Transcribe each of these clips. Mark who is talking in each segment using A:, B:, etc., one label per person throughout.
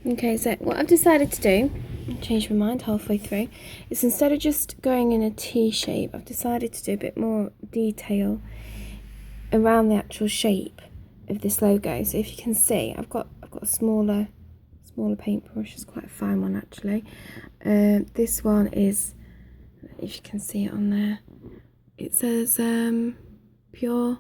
A: Okay, so what I've decided to do, I changed my mind halfway through, is instead of just going in a T shape, I've decided to do a bit more detail around the actual shape of this logo. So if you can see, I've got a smaller paintbrush. It's quite a fine one actually. This one is, if you can see it on there, it says pure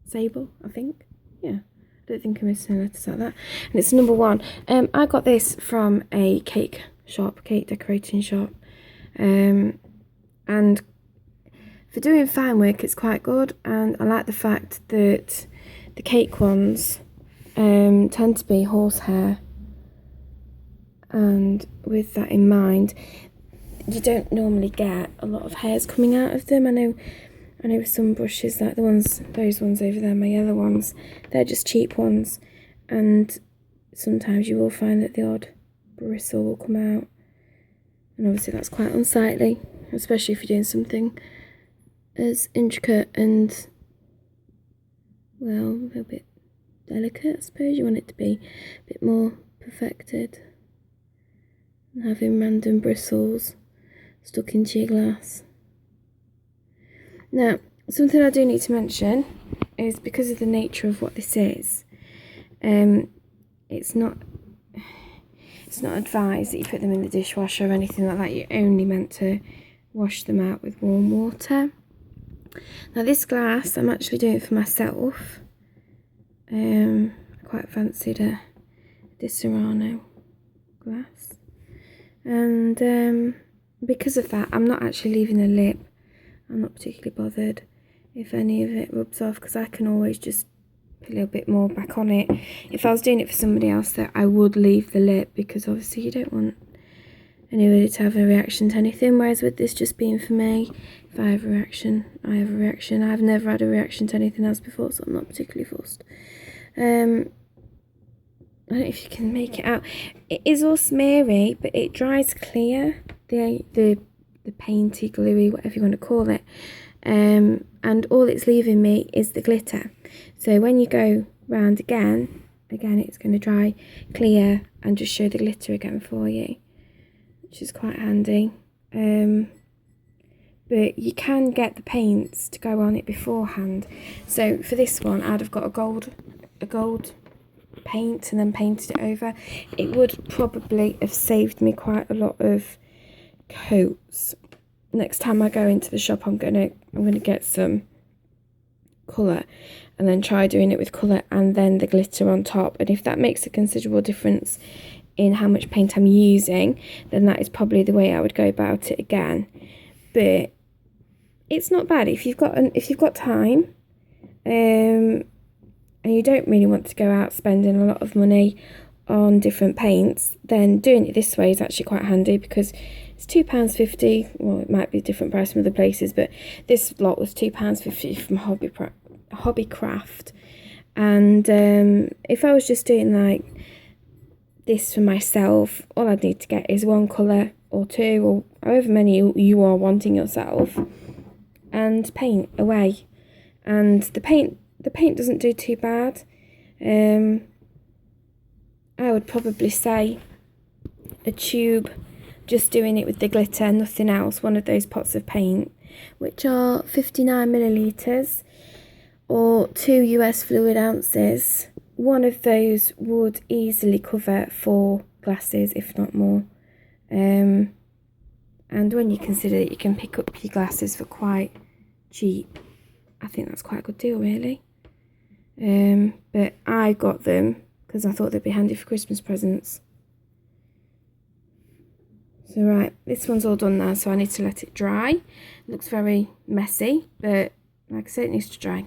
A: sable, I think. Yeah, I don't think I'm missing letters like that. And it's number 1. I got this from a cake decorating shop. And for doing fine work, it's quite good. And I like the fact that the cake ones tend to be horsehair. And with that in mind, you don't normally get a lot of hairs coming out of them. I know with some brushes, like those ones over there, my yellow ones, they're just cheap ones, and sometimes you will find that the odd bristle will come out, and obviously that's quite unsightly, especially if you're doing something as intricate and, well, a little bit delicate, I suppose. You want it to be a bit more perfected, and having random bristles stuck into your glass. Now, something I do need to mention is, because of the nature of what this is, it's not advised that you put them in the dishwasher or anything like that. You're only meant to wash them out with warm water. Now this glass, I'm actually doing it for myself. I quite fancied a Disaronno glass, and because of that, I'm not actually leaving a lip. I'm not particularly bothered if any of it rubs off, because I can always just put a little bit more back on it. If I was doing it for somebody else, that I would leave the lip, because obviously you don't want anybody to have a reaction to anything, whereas with this just being for me, if I have a reaction, I have a reaction. I've never had a reaction to anything else before, so I'm not particularly fussed. I don't know if you can make it out. It is all smeary, but it dries clear, the painty, gluey, whatever you want to call it, and all it's leaving me is the glitter. So when you go round again it's going to dry clear and just show the glitter again for you, which is quite handy. But you can get the paints to go on it beforehand. So for this one, I'd have got a gold paint and then painted it over. It would probably have saved me quite a lot of coats. Next time I go into the shop, I'm gonna get some colour and then try doing it with colour and then the glitter on top. And if that makes a considerable difference in how much paint I'm using, then that is probably the way I would go about it again. But it's not bad if you've got time, and you don't really want to go out spending a lot of money on different paints. Then doing it this way is actually quite handy, because it's £2.50. Well, it might be a different price from other places, but this lot was £2.50 from Hobbycraft. And if I was just doing like this for myself, all I'd need to get is one colour or two, or however many you are wanting yourself, and paint away. And the paint doesn't do too bad. I would probably say a tube, just doing it with the glitter, nothing else, one of those pots of paint, which are 59 millilitres or 2 US fluid ounces. One of those would easily cover 4 glasses, if not more. And when you consider that you can pick up your glasses for quite cheap, I think that's quite a good deal, really. But I got them because I thought they'd be handy for Christmas presents. So right, this one's all done now, so I need to let it dry. It looks very messy, but like I said, it needs to dry.